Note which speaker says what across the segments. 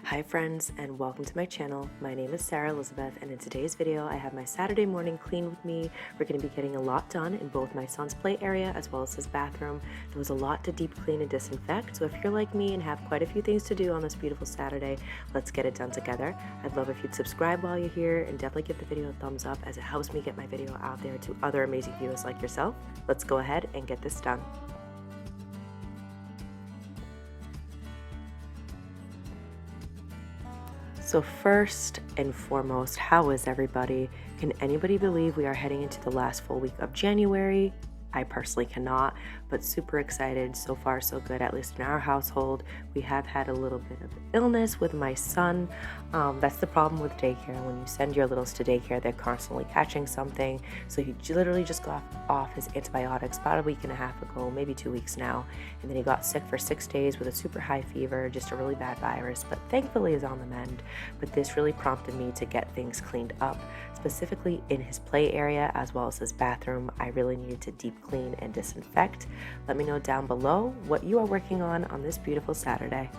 Speaker 1: Hi friends, and welcome to my channel. My name is SarahElizabeth, and in today's video I have my Saturday morning clean with me. We're going to be getting a lot done in both my son's play area as well as his bathroom. There was a lot to deep clean and disinfect, so if you're like me and have quite a few things to do on this beautiful Saturday, let's get it done together. I'd love if you'd subscribe while you're here and definitely give the video a thumbs up as it helps me get my video out there to other amazing viewers like yourself. Let's go ahead and get this done. So first and foremost, how is everybody? Can anybody believe we are heading into the last full week of January? I personally cannot, but super excited. So far so good, at least in our household. We have had a little bit of illness with my son. That's the problem with daycare. When you send your littles to daycare, they're constantly catching something. So he literally just got off his antibiotics about a week and a half ago, maybe 2 weeks now. And then he got sick for 6 days with a super high fever, just a really bad virus, but thankfully is on the mend. But this really prompted me to get things cleaned up, specifically in his play area as well as his bathroom. I really needed to deep clean and disinfect. Let me know down below what you are working on this beautiful Saturday.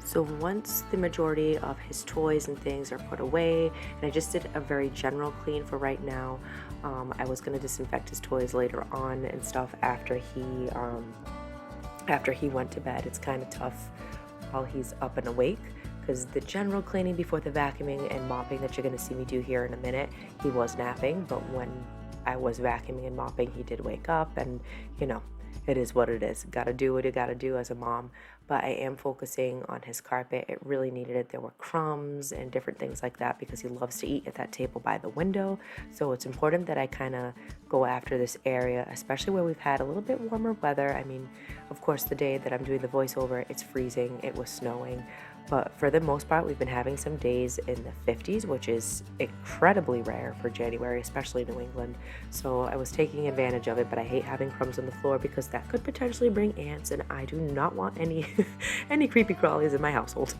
Speaker 1: So once the majority of his toys and things are put away, and I just did a very general clean for right now. I was going to disinfect his toys later on and stuff after he went to bed. It's kind of tough while he's up and awake, because the general cleaning before the vacuuming and mopping that you're going to see me do here in a minute, he was napping, but when I was vacuuming and mopping, he did wake up, and you know, it is what it is. Gotta do what you gotta do as a mom. But I am focusing on his carpet. It really needed it. There were crumbs and different things like that because he loves to eat at that table by the window. So it's important that I kind of go after this area, especially where we've had a little bit warmer weather. I mean, of course, the day that I'm doing the voiceover, it's freezing. It was snowing. But for the most part, we've been having some days in the 50s, which is incredibly rare for January, especially New England. So I was taking advantage of it, but I hate having crumbs on the floor because that could potentially bring ants, and I do not want any any creepy crawlies in my household.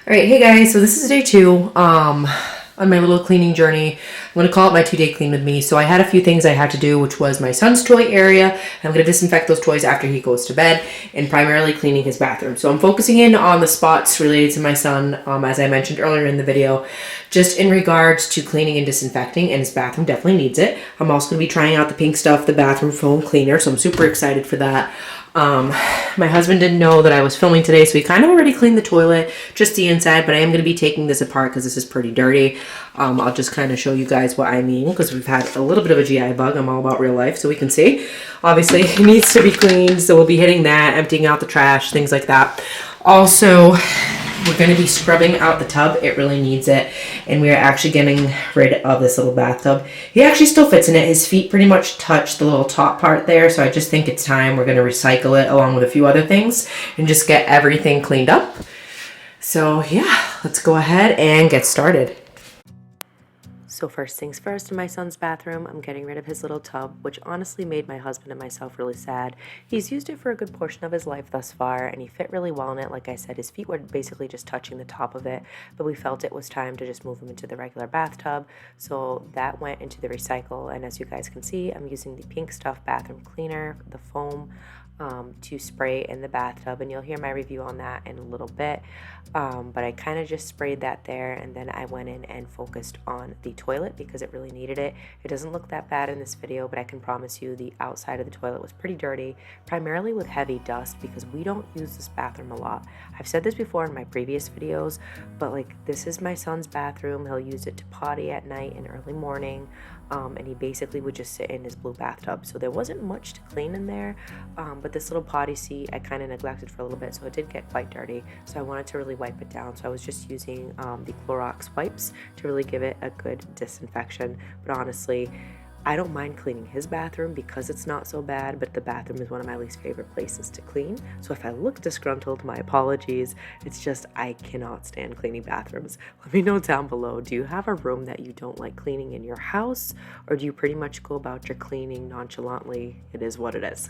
Speaker 1: All right, hey guys, so this is day 2. on my little cleaning journey. I'm going to call it my 2-day clean with me. So I had a few things I had to do, which was my son's toy area. I'm going to disinfect those toys after he goes to bed, and primarily cleaning his bathroom. So I'm focusing in on the spots related to my son, as I mentioned earlier in the video, just in regards to cleaning and disinfecting, and his bathroom definitely needs it. I'm also going to be trying out the Pink Stuff, the bathroom foam cleaner, so I'm super excited for that. My husband didn't know that I was filming today, so he kind of already cleaned the toilet, just the inside, but I am going to be taking this apart because this is pretty dirty. I'll just kind of show you guys what I mean, because we've had a little bit of a GI bug. I'm all about real life, so we can see. Obviously, it needs to be cleaned, so we'll be hitting that, emptying out the trash, things like that. Also, we're going to be scrubbing out the tub. It really needs it. And we are actually getting rid of this little bathtub. He actually still fits in it. His feet pretty much touch the little top part there. So I just think it's time. We're going to recycle it along with a few other things and just get everything cleaned up. So yeah, let's go ahead and get started. So first things first, in my son's bathroom, I'm getting rid of his little tub, which honestly made my husband and myself really sad. He's used it for a good portion of his life thus far, and he fit really well in it. Like I said, his feet were basically just touching the top of it, but we felt it was time to just move him into the regular bathtub. So that went into the recycle, and as you guys can see, I'm using the Pink Stuff bathroom cleaner, the foam, to spray in the bathtub, and you'll hear my review on that in a little bit. But I kind of just sprayed that there, and then I went in and focused on the toilet because it really needed it. It doesn't look that bad in this video, but I can promise you the outside of the toilet was pretty dirty, primarily with heavy dust, because we don't use this bathroom a lot. I've said this before in my previous videos, but like, this is my son's bathroom. He'll use it to potty at night and early morning. And he basically would just sit in his blue bathtub. So there wasn't much to clean in there, but this little potty seat I kind of neglected for a little bit, so it did get quite dirty. So I wanted to really wipe it down. So I was just using the Clorox wipes to really give it a good disinfection. But honestly, I don't mind cleaning his bathroom because it's not so bad, but the bathroom is one of my least favorite places to clean. So if I look disgruntled, my apologies. It's just I cannot stand cleaning bathrooms. Let me know down below, do you have a room that you don't like cleaning in your house, or do you pretty much go about your cleaning nonchalantly? It is what it is.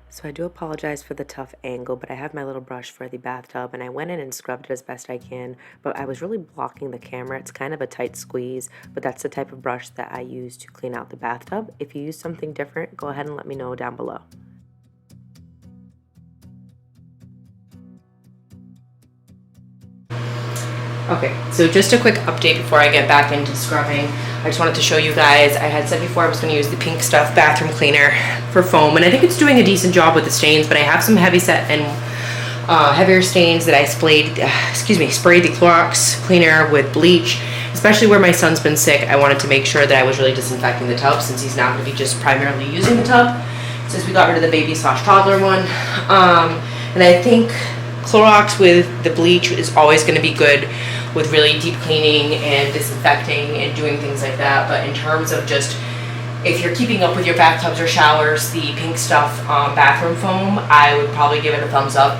Speaker 1: So I do apologize for the tough angle, but I have my little brush for the bathtub, and I went in and scrubbed it as best I can, but I was really blocking the camera. It's kind of a tight squeeze, but that's the type of brush that I use to clean out the bathtub. If you use something different, go ahead and let me know down below. Okay, so just a quick update before I get back into scrubbing. I just wanted to show you guys, I had said before I was going to use the Pink Stuff bathroom cleaner for foam, and I think it's doing a decent job with the stains, but I have some heavy set and heavier stains that I sprayed the Clorox cleaner with bleach, especially where my son's been sick. I wanted to make sure that I was really disinfecting the tub, since he's now going to be just primarily using the tub, since we got rid of the baby/toddler one. And I think Clorox with the bleach is always going to be good with really deep cleaning and disinfecting and doing things like that. But in terms of just if you're keeping up with your bathtubs or showers, the Pink Stuff bathroom foam, I would probably give it a thumbs up.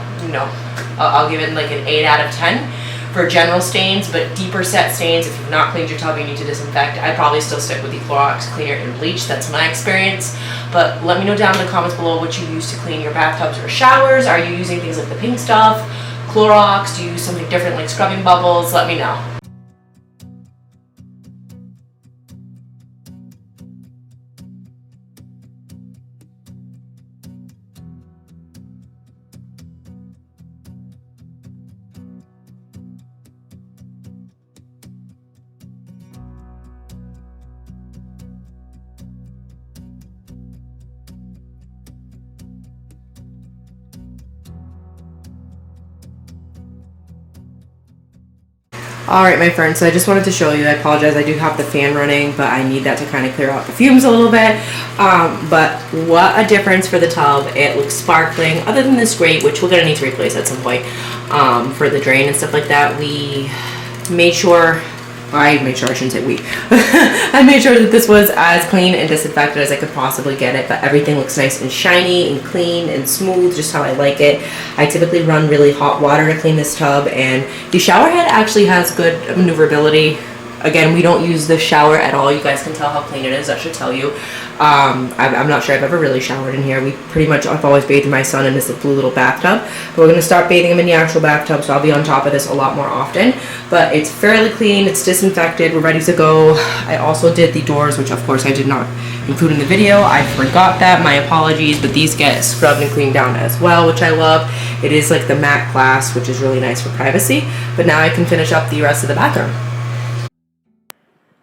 Speaker 1: I'll give it like an 8 out of 10 for general stains, but deeper set stains, if you've not cleaned your tub, you need to disinfect. I'd probably still stick with the Clorox cleaner and bleach. That's my experience. But let me know down in the comments below what you use to clean your bathtubs or showers. Are you using things like the Pink Stuff, Clorox? Do you use something different like scrubbing bubbles? Let me know. Alright my friends, so I just wanted to show you, I apologize, I do have the fan running, but I need that to kind of clear out the fumes a little bit. But what a difference for the tub. It looks sparkling. Other than this grate, which we're going to need to replace at some point for the drain and stuff like that, I shouldn't say we. I made sure that this was as clean and disinfected as I could possibly get it, but everything looks nice and shiny and clean and smooth, just how I like it. I typically run really hot water to clean this tub, and the shower head actually has good maneuverability. Again, we don't use the shower at all. You guys can tell how clean it is, that should tell you. I'm not sure I've ever really showered in here. I've always bathed my son in this blue little bathtub. But we're going to start bathing him in the actual bathtub, so I'll be on top of this a lot more often. But it's fairly clean, it's disinfected, we're ready to go. I also did the doors, which of course I did not include in the video. I forgot that, my apologies, but these get scrubbed and cleaned down as well, which I love. It is like the matte glass, which is really nice for privacy. But now I can finish up the rest of the bathroom.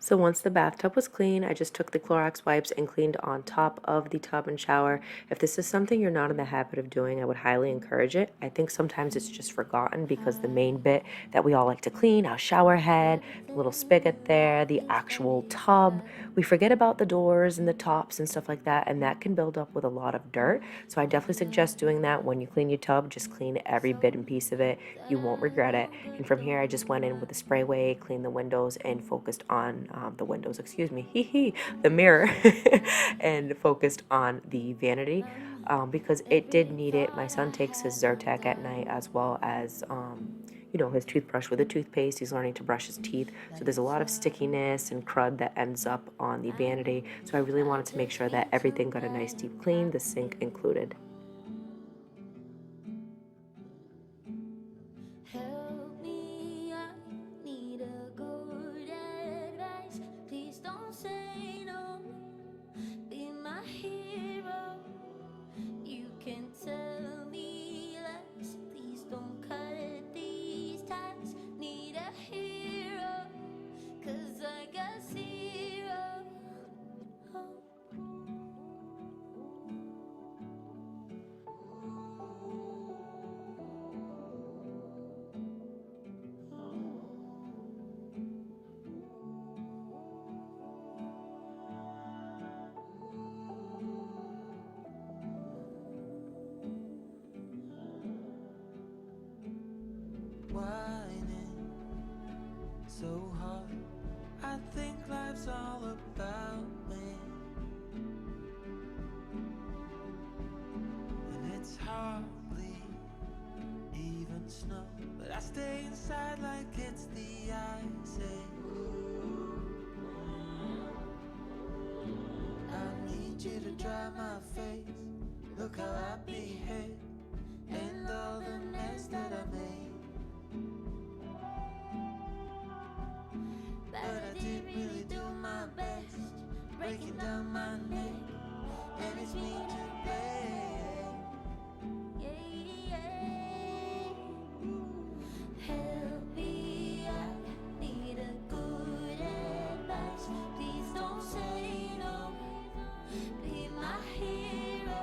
Speaker 1: So once the bathtub was clean, I just took the Clorox wipes and cleaned on top of the tub and shower. If this is something you're not in the habit of doing, I would highly encourage it. I think sometimes it's just forgotten because the main bit that we all like to clean, our shower head, the little spigot there, the actual tub, we forget about the doors and the tops and stuff like that, and that can build up with a lot of dirt. So I definitely suggest doing that when you clean your tub. Just clean every bit and piece of it. You won't regret it. And from here, I just went in with a spray way, cleaned the windows, and focused on the mirror, and focused on the vanity because it did need it. My son takes his Zyrtec at night, as well as his toothbrush with a toothpaste. He's learning to brush his teeth, so there's a lot of stickiness and crud that ends up on the vanity. So I really wanted to make sure that everything got a nice deep clean, the sink included.
Speaker 2: So hard, I think life's all about me, and it's hardly even snow, but I stay inside like it's the ice age. I need you to dry my face, look how I behave, and all the mess that I made. But I did really do my best, breaking down my neck, and it's me to blame. Yeah, yeah. Help me, I need a good advice. Please don't say no, be my hero.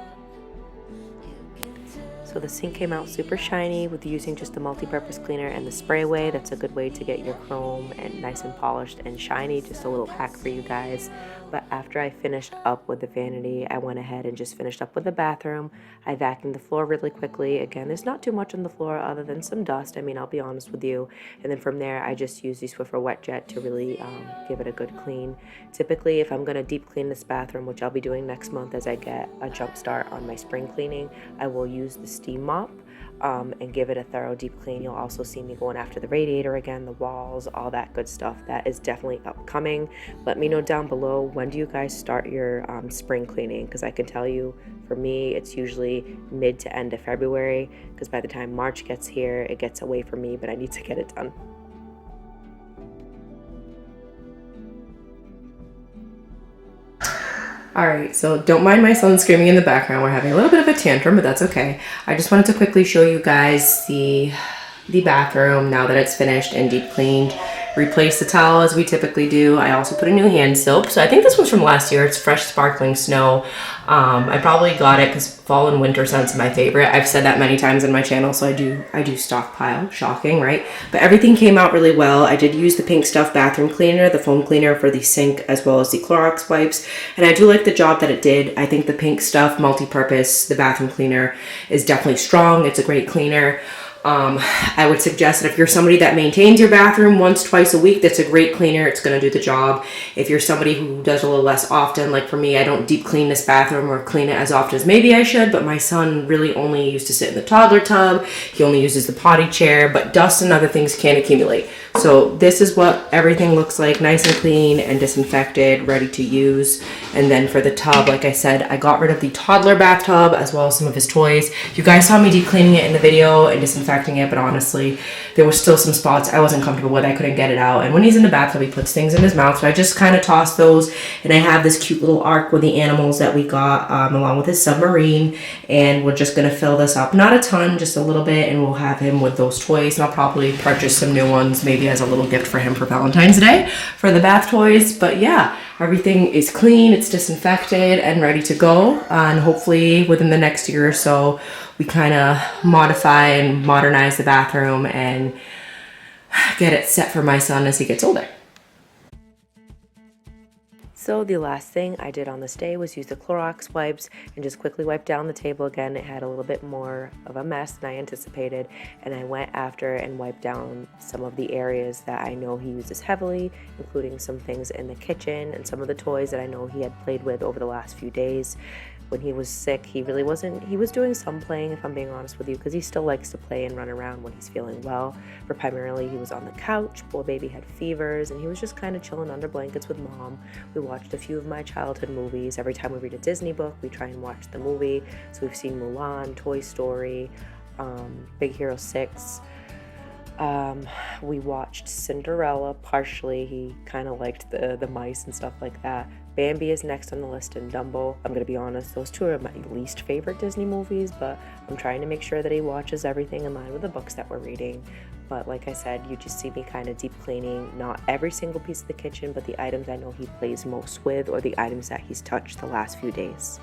Speaker 1: So So the sink came out super shiny with using just the multi-purpose cleaner and the spray way. That's a good way to get your chrome and nice and polished and shiny. Just a little hack for you guys. But after I finished up with the vanity, I went ahead and just finished up with the bathroom. I vacuumed the floor really quickly. Again, there's not too much on the floor other than some dust. I mean, I'll be honest with you. And then from there, I just use the Swiffer Wet Jet to really give it a good clean. Typically, if I'm going to deep clean this bathroom, which I'll be doing next month as I get a jump start on my spring cleaning, I will use the steam mop and give it a thorough deep clean. You'll also see me going after the radiator again, the walls, all that good stuff. That is definitely upcoming. Let me know down below, when do you guys start your spring cleaning? Because I can tell you, for me, it's usually mid to end of February, because by the time March gets here, it gets away from me, but I need to get it done. Alright, so don't mind my son screaming in the background. We're having a little bit of a tantrum, but that's okay. I just wanted to quickly show you guys the bathroom now that it's finished and deep cleaned. Replace the towel as we typically do. I also put a new hand soap. So I think this one's from last year. It's Fresh Sparkling Snow. I probably got it because fall and winter scent's my favorite. I've said that many times in my channel, so I do stockpile. Shocking, right? But everything came out really well. I did use the Pink Stuff bathroom cleaner, the foam cleaner for the sink, as well as the Clorox wipes. And I do like the job that it did. I think the Pink Stuff multi-purpose, the bathroom cleaner, is definitely strong. It's a great cleaner. I would suggest that if you're somebody that maintains your bathroom once, twice a week, that's a great cleaner. It's going to do the job. If you're somebody who does a little less often, like for me, I don't deep clean this bathroom or clean it as often as maybe I should, but my son really only used to sit in the toddler tub. He only uses the potty chair, but dust and other things can accumulate. So this is what everything looks like, nice and clean and disinfected, ready to use. And then for the tub, like I said, I got rid of the toddler bathtub as well as some of his toys. You guys saw me deep cleaning it in the video and disinfecting it, but honestly, there were still some spots I wasn't comfortable with. I couldn't get it out. And when he's in the bathtub, he puts things in his mouth. So I just kind of tossed those. And I have this cute little ark with the animals that we got along with his submarine. And we're just going to fill this up. Not a ton, just a little bit. And we'll have him with those toys. And I'll probably purchase some new ones, maybe as a little gift for him for Valentine's Day for the bath toys. But yeah, everything is clean, it's disinfected and ready to go. And hopefully within the next year or so, we kind of modify and modernize the bathroom and get it set for my son as he gets older. So the last thing I did on this day was use the Clorox wipes and just quickly wipe down the table again. It had a little bit more of a mess than I anticipated, and I went after and wiped down some of the areas that I know he uses heavily, including some things in the kitchen and some of the toys that I know he had played with over the last few days. When he was sick, he really wasn't, he was doing some playing, if I'm being honest with you, because he still likes to play and run around when he's feeling well. But primarily he was on the couch, poor baby had fevers, and he was just kind of chilling under blankets with mom. We watched a few of my childhood movies. Every time we read a Disney book, we try and watch the movie. So we've seen Mulan, Toy Story, Big Hero 6. We watched Cinderella partially. He kind of liked the mice and stuff like that. Bambi is next on the list, and Dumbo. I'm gonna be honest, those two are my least favorite Disney movies, but I'm trying to make sure that he watches everything in line with the books that we're reading. But like I said, you just see me kind of deep cleaning, not every single piece of the kitchen, but the items I know he plays most with, or the items that he's touched the last few days.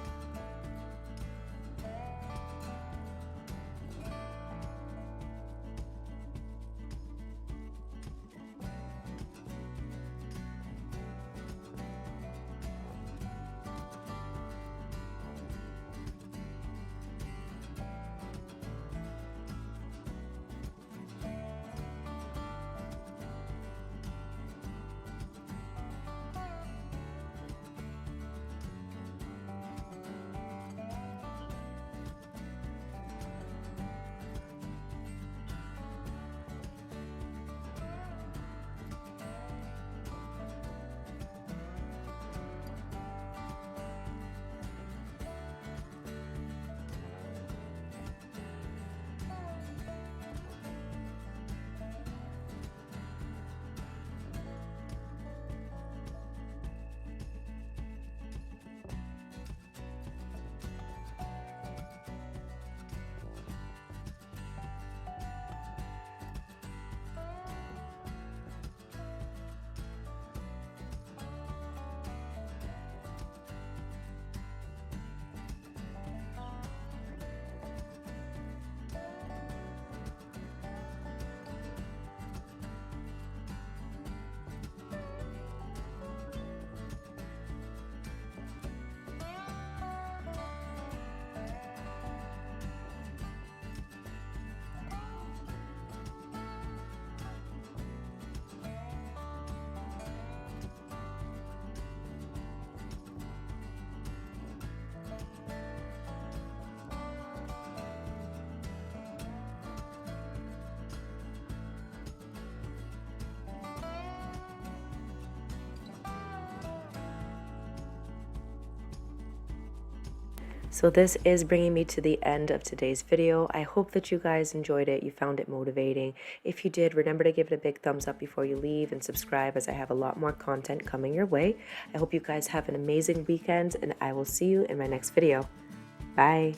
Speaker 1: So this is bringing me to the end of today's video. I hope that you guys enjoyed it. You found it motivating. If you did, remember to give it a big thumbs up before you leave and subscribe, as I have a lot more content coming your way. I hope you guys have an amazing weekend, and I will see you in my next video. Bye.